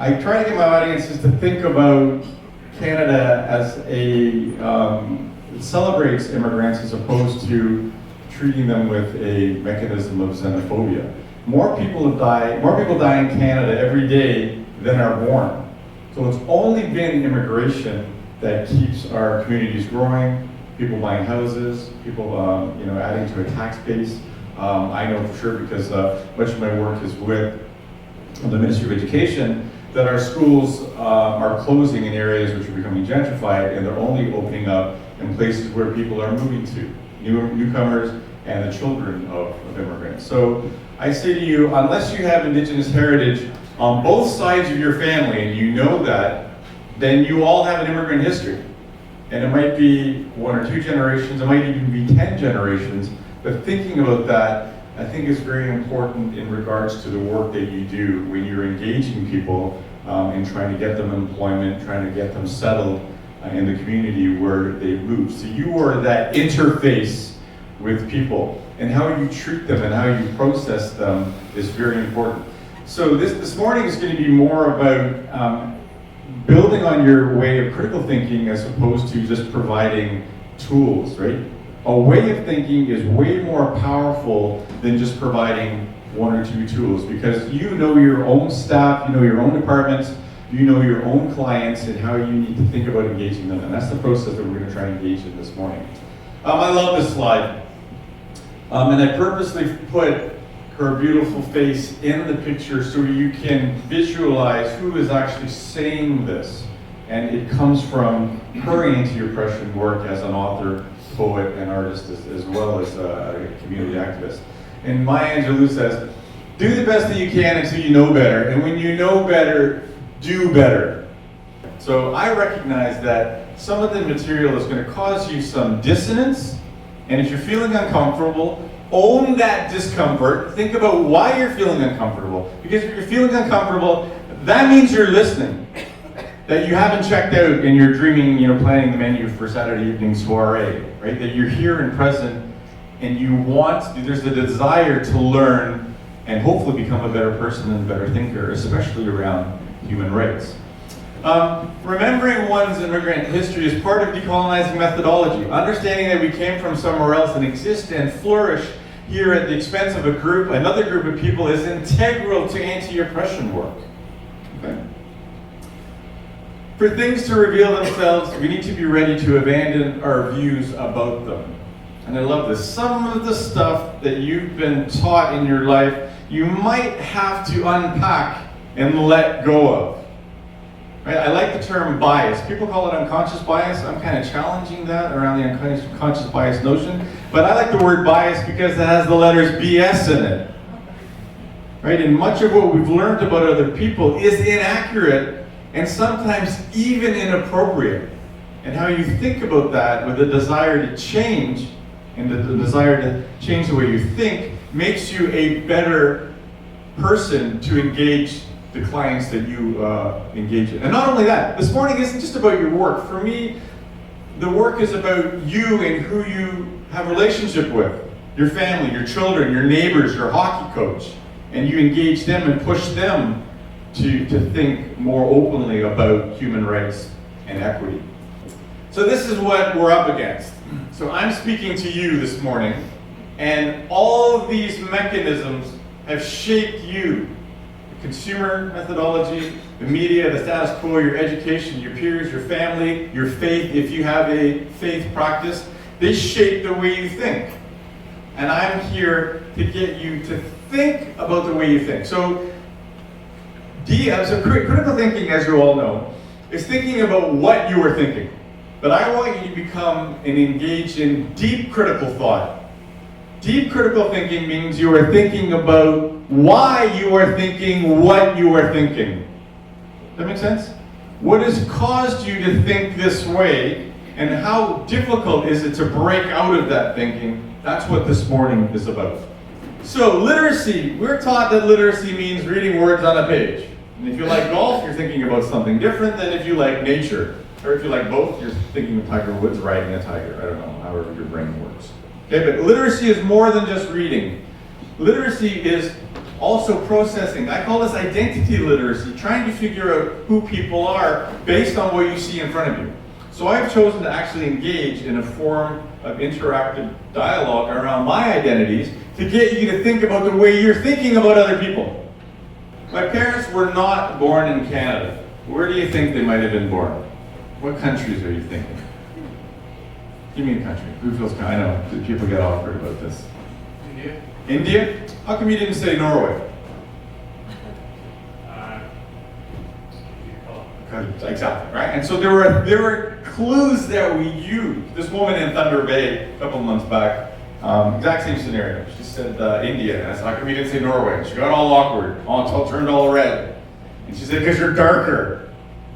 I try to get my audiences to think about Canada as it celebrates immigrants as opposed to treating them with a mechanism of xenophobia. More people die in Canada every day than are born. So it's only been immigration that keeps our communities growing, people buying houses, people adding to a tax base. I know for sure because much of my work is with the Ministry of Education that our schools are closing in areas which are becoming gentrified, and they're only opening up in places where people are moving to, newcomers and the children of immigrants. So I say to you, unless you have Indigenous heritage on both sides of your family, and you know that, then you all have an immigrant history. And it might be 1 or 2 generations, it might even be 10 generations, but thinking about that, I think is very important in regards to the work that you do when you're engaging people and trying to get them employment, trying to get them settled in the community where they move. So you are that interface with people, and how you treat them and how you process them is very important. So this morning is going to be more about building on your way of critical thinking as opposed to just providing tools, right? A way of thinking is way more powerful than just providing 1 or 2 tools, because you know your own staff, you know your own departments, you know your own clients and how you need to think about engaging them. And that's the process that we're going to try and engage in this morning. I love this slide. And I purposely put her beautiful face in the picture so you can visualize who is actually saying this. And it comes from her anti-oppression work as an author, poet, and artist, as well as a community activist. And Maya Angelou says, do the best that you can until you know better, and when you know better, do better. So I recognize that some of the material is going to cause you some dissonance, and if you're feeling uncomfortable, own that discomfort. Think about why you're feeling uncomfortable, because if you're feeling uncomfortable, that means you're listening. That you haven't checked out and you're dreaming, planning the menu for Saturday evening soiree, right? That you're here and present and there's a desire to learn and hopefully become a better person and a better thinker, especially around human rights. Remembering one's immigrant history is part of decolonizing methodology. Understanding that we came from somewhere else and exist and flourish here at the expense of another group of people is integral to anti-oppression work. Okay? For things to reveal themselves, we need to be ready to abandon our views about them. And I love this. Some of the stuff that you've been taught in your life, you might have to unpack and let go of. Right? I like the term bias. People call it unconscious bias. I'm kind of challenging that around the unconscious bias notion. But I like the word bias because it has the letters BS in it. Right? And much of what we've learned about other people is inaccurate and sometimes even inappropriate. And how you think about that with a desire to change and the desire to change the way you think makes you a better person to engage the clients that you engage in. And not only that, this morning isn't just about your work. For me, the work is about you and who you have a relationship with. Your family, your children, your neighbors, your hockey coach. And you engage them and push them to think more openly about human rights and equity. So this is what we're up against. So I'm speaking to you this morning, and all of these mechanisms have shaped you. The consumer methodology, the media, the status quo, your education, your peers, your family, your faith, if you have a faith practice, they shape the way you think. And I'm here to get you to think about the way you think. So critical thinking, as you all know, is thinking about what you are thinking. But I want you to become and engage in deep critical thought. Deep critical thinking means you are thinking about why you are thinking what you are thinking. Does that make sense? What has caused you to think this way, and how difficult is it to break out of that thinking? That's what this morning is about. So literacy, we're taught that literacy means reading words on a page. And if you like golf, you're thinking about something different than if you like nature. Or if you like both, you're thinking of Tiger Woods riding a tiger. I don't know, however your brain works. Okay, but literacy is more than just reading. Literacy is also processing. I call this identity literacy, trying to figure out who people are based on what you see in front of you. So I've chosen to actually engage in a form of interactive dialogue around my identities to get you to think about the way you're thinking about other people. My parents were not born in Canada. Where do you think they might have been born? What countries are you thinking? Give me a country. Who feels kind? I know people get awkward about this. India. India? How come you didn't say Norway? Exactly, right? And so there were clues that we used. This woman in Thunder Bay a couple of months back, exact same scenario. She said India. And I said, how come you didn't say Norway? She got all awkward, turned all red. And she said, because you're darker.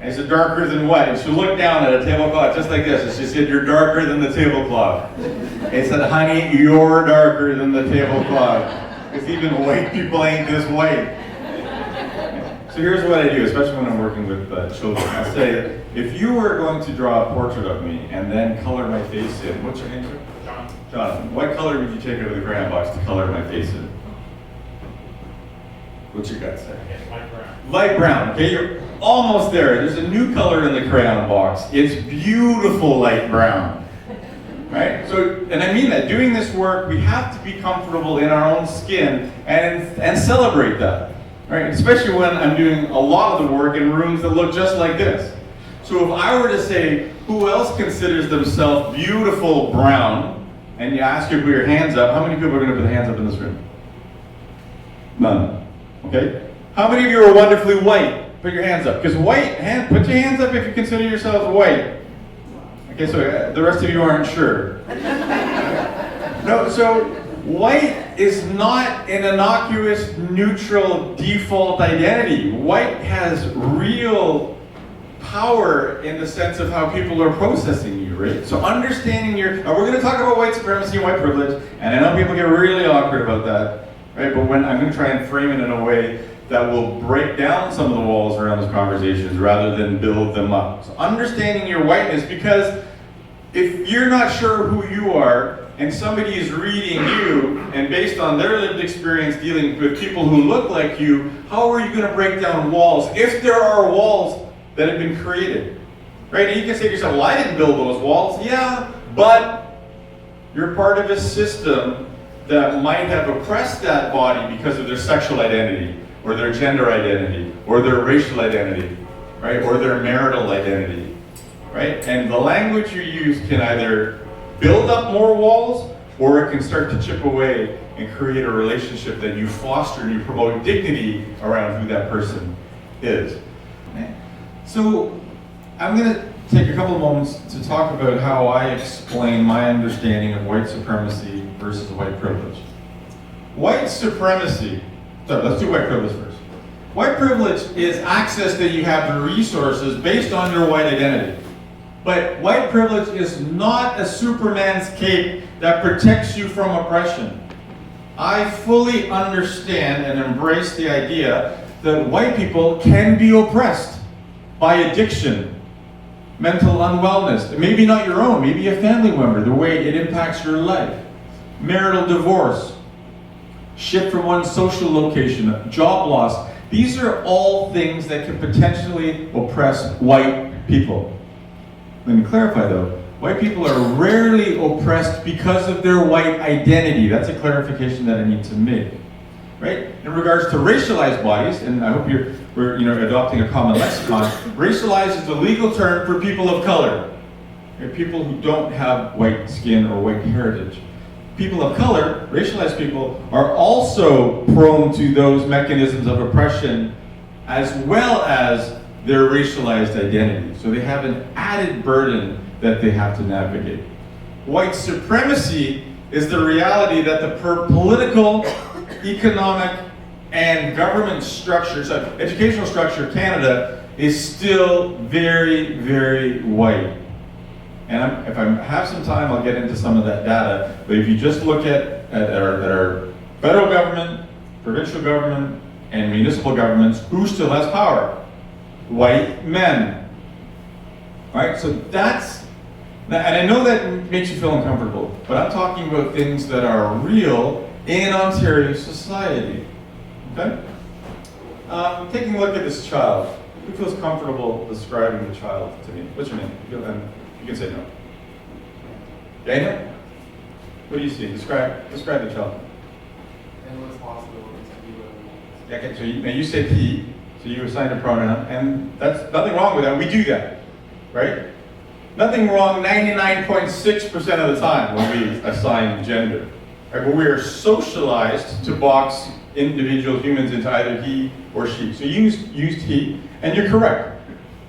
And I said, darker than what? And she looked down at a tablecloth just like this, and she said, you're darker than the tablecloth. I said, honey, you're darker than the tablecloth. Because even white people ain't this white. So here's what I do, especially when I'm working with children. I say, if you were going to draw a portrait of me and then color my face in, what's your name, sir? Jonathan. Jonathan. What color would you take out of the crayon box to color my face in? What's your gut say? Okay, light brown. Light brown, okay, you're almost there. There's a new color in the crayon box. It's beautiful light brown, right? So, and I mean that, doing this work, we have to be comfortable in our own skin and celebrate that, right? Especially when I'm doing a lot of the work in rooms that look just like this. So if I were to say, who else considers themselves beautiful brown, and you ask you to put your hands up, how many people are going to put their hands up in this room? None. Okay? How many of you are wonderfully white? Put your hands up. Because put your hands up if you consider yourselves white. Okay, so the rest of you aren't sure. No, so white is not an innocuous, neutral, default identity. White has real power in the sense of how people are processing you, right? So understanding we're going to talk about white supremacy and white privilege, and I know people get really awkward about that. Right, but when I'm going to try and frame it in a way that will break down some of the walls around these conversations rather than build them up. So understanding your whiteness, because if you're not sure who you are and somebody is reading you and based on their lived experience dealing with people who look like you, how are you going to break down walls if there are walls that have been created? Right, and you can say to yourself, well, I didn't build those walls. Yeah, but you're part of a system that might have oppressed that body because of their sexual identity, or their gender identity, or their racial identity, right, or their marital identity, right? And the language you use can either build up more walls, or it can start to chip away and create a relationship that you foster and you promote dignity around who that person is. Okay? So I'm going to take a couple of moments to talk about how I explain my understanding of white supremacy versus white privilege. White supremacy, so let's do white privilege first. White privilege is access that you have to resources based on your white identity. But white privilege is not a Superman's cape that protects you from oppression. I fully understand and embrace the idea that white people can be oppressed by addiction, mental unwellness, maybe not your own, maybe a family member, the way it impacts your life, marital divorce, shift from one social location, job loss. These are all things that can potentially oppress white people. Let me clarify though, white people are rarely oppressed because of their white identity. That's a clarification that I need to make. Right? In regards to racialized bodies, and I hope we're adopting a common lexicon, racialized is the legal term for people of color. Okay? People who don't have white skin or white heritage. People of color, racialized people, are also prone to those mechanisms of oppression as well as their racialized identity. So they have an added burden that they have to navigate. White supremacy is the reality that the political, economic, and government structure, so educational structure of Canada is still very, very white. And if I have some time, I'll get into some of that data. But if you just look at our federal government, provincial government, and municipal governments, who still has power? White men. Right? So that's, and I know that makes you feel uncomfortable, but I'm talking about things that are real in Ontario society. Okay? Taking a look at this child. Who feels comfortable describing the child to me? What's your name? And you can say no. Daniel? What do you see? Describe the child. Endless possibilities to be what we want. Yeah, okay, so you said he, so you assigned a pronoun, and that's nothing wrong with that. We do that, right? Nothing wrong 99.6% of the time when we assign gender. Right? But we are socialized to box individual humans into either he or she. So you used he, and you're correct.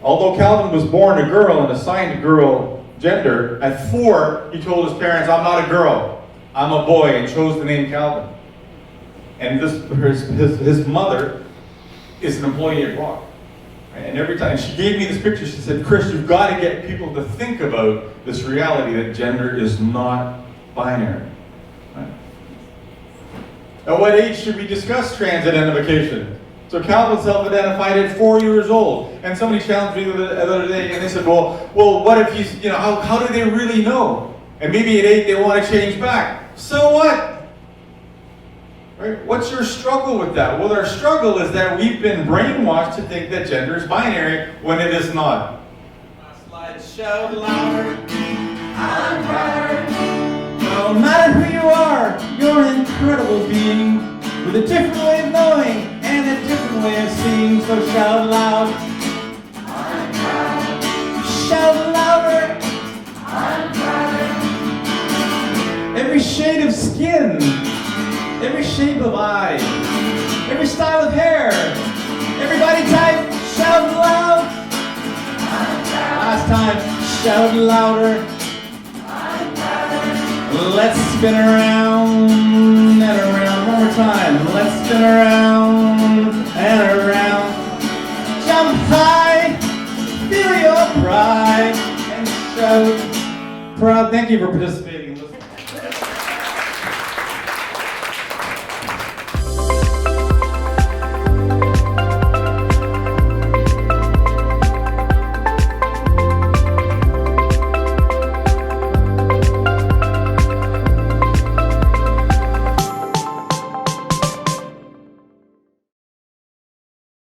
Although Calvin was born a girl and assigned girl gender, at 4 he told his parents, I'm not a girl, I'm a boy, and chose the name Calvin. And his mother is an employee at Rock. Right? And every time she gave me this picture, she said, Chris, you've got to get people to think about this reality that gender is not binary. Right? At what age should we discuss trans identification? So Calvin self-identified at 4 years old. And somebody challenged me the other day, and they said, well, what if he's, how do they really know? And maybe at 8 they want to change back. So what? Right? What's your struggle with that? Well, our struggle is that we've been brainwashed to think that gender is binary when it is not. Last slide, shout louder. I'm tired. No matter who you are, you're an incredible being with a different way of knowing and a different way of seeing. So shout loud. I'm tired. Shout louder. I'm tired. Every shade of skin, every shape of eye, every style of hair, every body type, shout loud. I'm tired. Last time, shout louder. I'm tired. Let's spin around and around. One more time. Let's spin around and around. Jump high, feel your pride, and shout proud. Thank you for participating.